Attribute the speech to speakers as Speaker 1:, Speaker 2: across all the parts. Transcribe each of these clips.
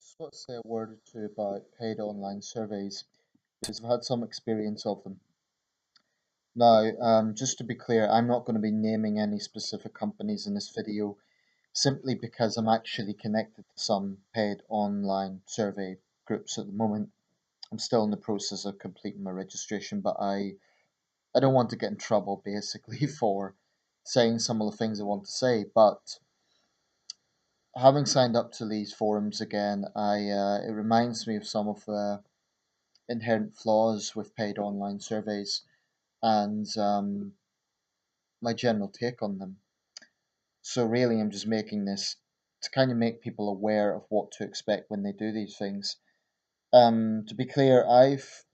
Speaker 1: Just want to say a word or two about paid online surveys because I've had some experience of them. Now, just to be clear, I'm not going to be naming any specific companies in this video simply because I'm actually connected to some paid online survey groups at the moment. I'm still in the process of completing my registration, but I don't want to get in trouble basically for saying some of the things I want to say. But having signed up to these forums again, it reminds me of some of the inherent flaws with paid online surveys and my general take on them. So really, I'm just making this to kind of make people aware of what to expect when they do these things. To be clear, I've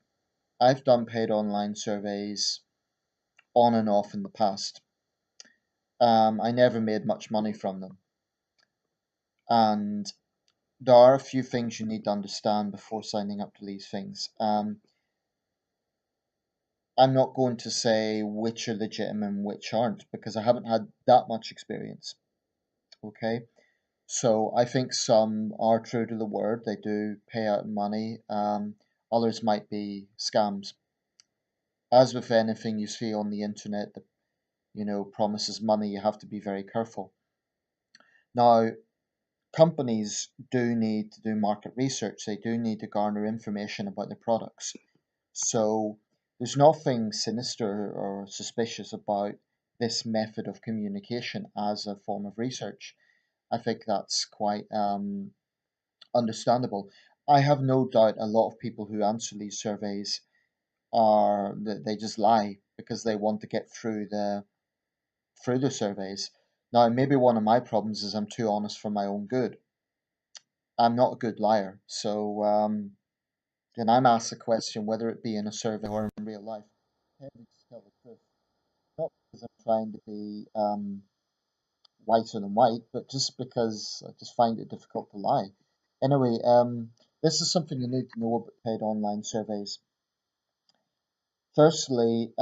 Speaker 1: done paid online surveys on and off in the past. I never made much money from them, and there are a few things you need to understand before signing up to these things. I'm not going to say which are legitimate and which aren't because I haven't had that much experience. Okay, so I think some are true to the word. They do pay out money. Others might be scams. As with anything you see on the internet that promises money, you have to be very careful. Now, companies do need to do market research. They do need to garner information about their products. So there's nothing sinister or suspicious about this method of communication as a form of research. I think that's quite understandable. I have no doubt a lot of people who answer these surveys are that they just lie because they want to get through the surveys. Now, maybe one of my problems is I'm too honest for my own good. I'm not a good liar, so when I'm asked a question, whether it be in a survey or in real life, I tend to just tell the truth. Not because I'm trying to be whiter than white, but just because I just find it difficult to lie. Anyway, this is something you need to know about paid online surveys. Firstly,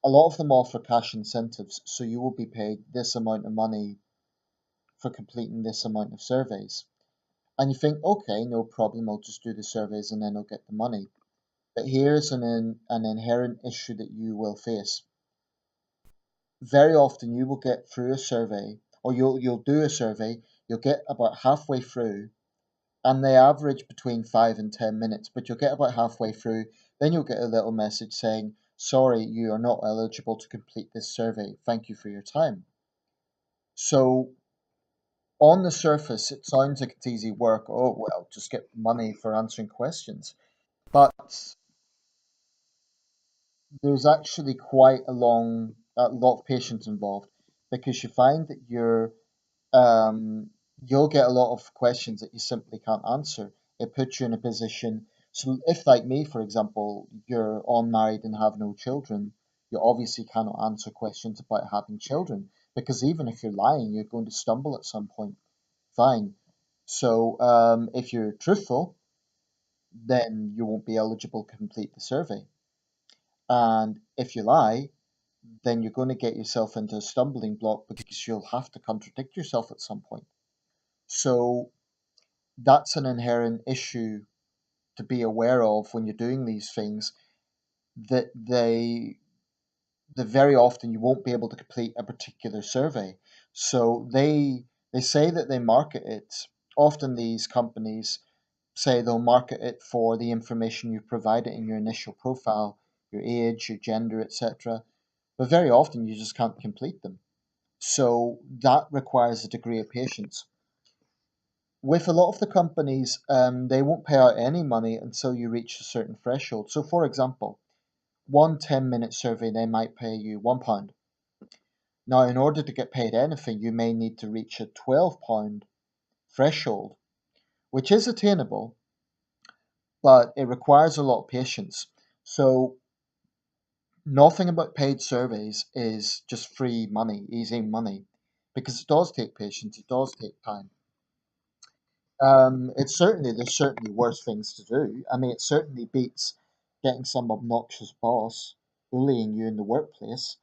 Speaker 1: a lot of them offer cash incentives, so you will be paid this amount of money for completing this amount of surveys. And you think, okay, no problem, I'll just do the surveys and then I'll get the money. But here's an inherent issue that you will face. Very often you will get through a survey, or you'll do a survey, you'll get about halfway through, and they average between 5 and 10 minutes, but you'll get about halfway through, then you'll get a little message saying, sorry, you are not eligible to complete this survey. Thank you for your time. So on the surface, it sounds like it's easy work. Oh, well, just get money for answering questions. But there's actually quite a lot of patience involved because you find that you'll get a lot of questions that you simply can't answer. It puts you in a position. So, if, like me, for example, you're unmarried and have no children, you obviously cannot answer questions about having children because even if you're lying, you're going to stumble at some point. Fine. So, if you're truthful, then you won't be eligible to complete the survey. And if you lie, then you're going to get yourself into a stumbling block because you'll have to contradict yourself at some point. So that's an inherent issue to be aware of when you're doing these things that that very often you won't be able to complete a particular survey. So they say that they market it. Often these companies say they'll market it for the information you provided in your initial profile, your age, your gender, etc. But very often you just can't complete them. So that requires a degree of patience. With a lot of the companies, they won't pay out any money until you reach a certain threshold. So, for example, one 10-minute survey, they might pay you £1. Now, in order to get paid anything, you may need to reach a £12 threshold, which is attainable, but it requires a lot of patience. So, nothing about paid surveys is just free money, easy money, because it does take patience, it does take time. There's certainly worse things to do. I mean, it certainly beats getting some obnoxious boss bullying you in the workplace.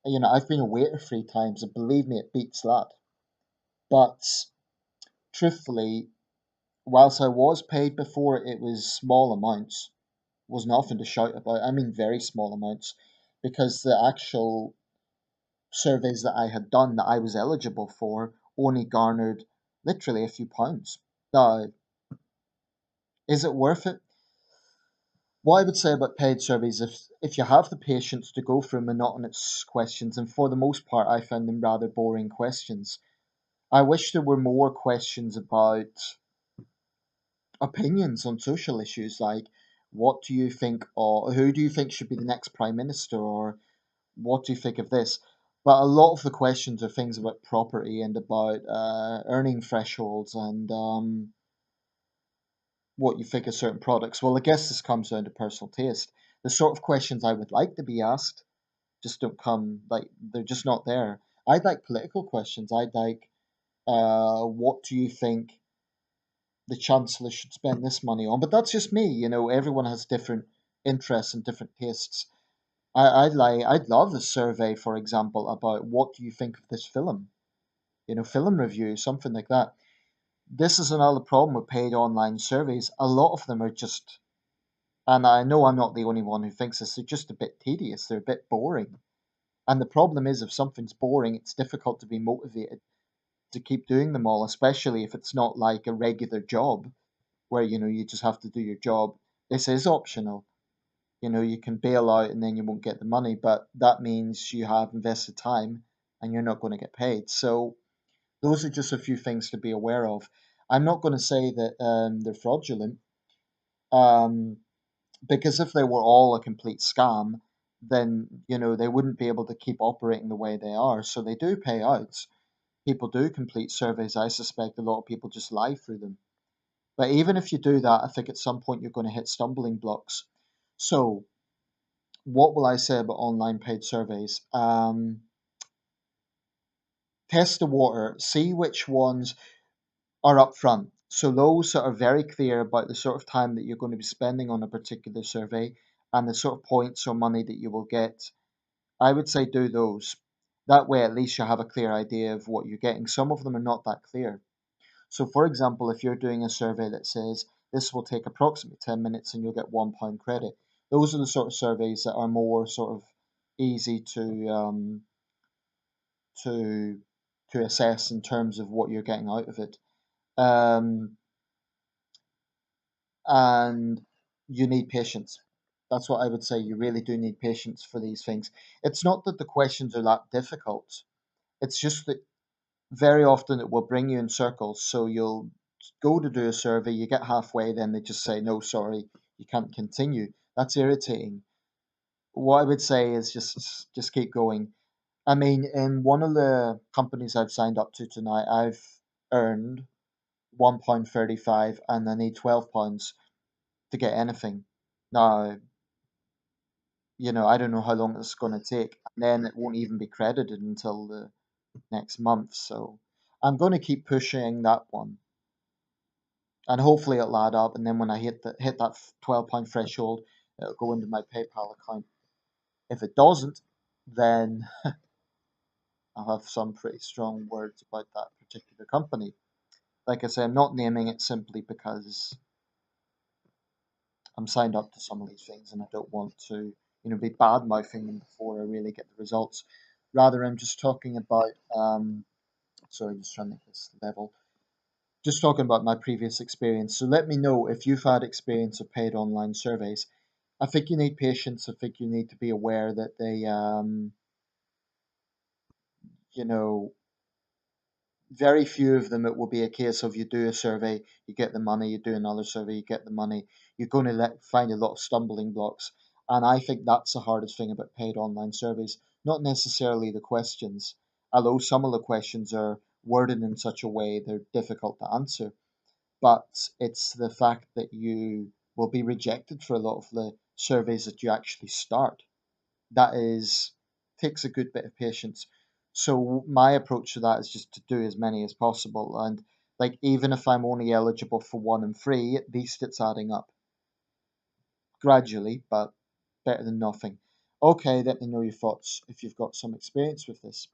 Speaker 1: I've been a waiter 3 times, and believe me, it beats that. But truthfully, whilst I was paid before, it was small amounts, was nothing to shout about. I mean, very small amounts, because the actual surveys that I had done that I was eligible for only garnered literally a few pounds. Now, is it worth it? What I would say about paid surveys, if you have the patience to go through monotonous questions, and for the most part I found them rather boring questions, I wish there were more questions about opinions on social issues, like what do you think, or who do you think should be the next prime minister, or what do you think of this? But a lot of the questions are things about property and about earning thresholds and what you think of certain products. Well, I guess this comes down to personal taste. The sort of questions I would like to be asked just don't come, like, they're just not there. I'd like political questions. I'd like, what do you think the chancellor should spend this money on? But that's just me. Everyone has different interests and different tastes. I'd love a survey, for example, about what do you think of this film? Film review, something like that. This is another problem with paid online surveys. A lot of them are just, and I know I'm not the only one who thinks this, they're just a bit tedious. They're a bit boring. And the problem is, if something's boring, it's difficult to be motivated to keep doing them all, especially if it's not like a regular job where, you just have to do your job. This is optional. You can bail out and then you won't get the money, but that means you have invested time and you're not going to get paid. So those are just a few things to be aware of. I'm not going to say that they're fraudulent, um, because if they were all a complete scam, then they wouldn't be able to keep operating the way they are. So they do pay out. People do complete surveys. I suspect a lot of people just lie through them. But even if you do that, I think at some point you're going to hit stumbling blocks. So what will I say about online paid surveys? Test the water, see which ones are upfront. So those that are very clear about the sort of time that you're going to be spending on a particular survey and the sort of points or money that you will get, I would say do those. That way, at least you have a clear idea of what you're getting. Some of them are not that clear. So, for example, if you're doing a survey that says this will take approximately 10 minutes and you'll get £1 credit, those are the sort of surveys that are more sort of easy to to assess in terms of what you're getting out of it. Um, and you need patience. That's what I would say. You really do need patience for these things. It's not that the questions are that difficult. It's just that very often it will bring you in circles. So you'll go to do a survey, you get halfway, then they just say, no, sorry, you can't continue. That's irritating. What I would say is just keep going. I mean, in one of the companies I've signed up to tonight, I've earned £1.35 and I need £12 to get anything. Now, I don't know how long it's going to take, and then it won't even be credited until the next month. So I'm going to keep pushing that one, and hopefully it'll add up. And then when I hit that £12 threshold, it'll go into my PayPal account. If it doesn't, then I'll have some pretty strong words about that particular company. Like I say, I'm not naming it simply because I'm signed up to some of these things and I don't want to, be bad mouthing them before I really get the results. Rather, I'm just talking about, sorry, just trying to make this level. Just talking about my previous experience. So let me know if you've had experience of paid online surveys. I think you need patience. I think you need to be aware that they, you know, very few of them, it will be a case of you do a survey, you get the money, you do another survey, you get the money. You're going to find a lot of stumbling blocks. And I think that's the hardest thing about paid online surveys. Not necessarily the questions, although some of the questions are worded in such a way they're difficult to answer. But it's the fact that you will be rejected for a lot of the surveys that you actually start. That is takes a good bit of patience. So my approach to that is just to do as many as possible, and like even if I'm only eligible for one and three, at least it's adding up gradually, but better than nothing. Okay, let me know your thoughts if you've got some experience with this.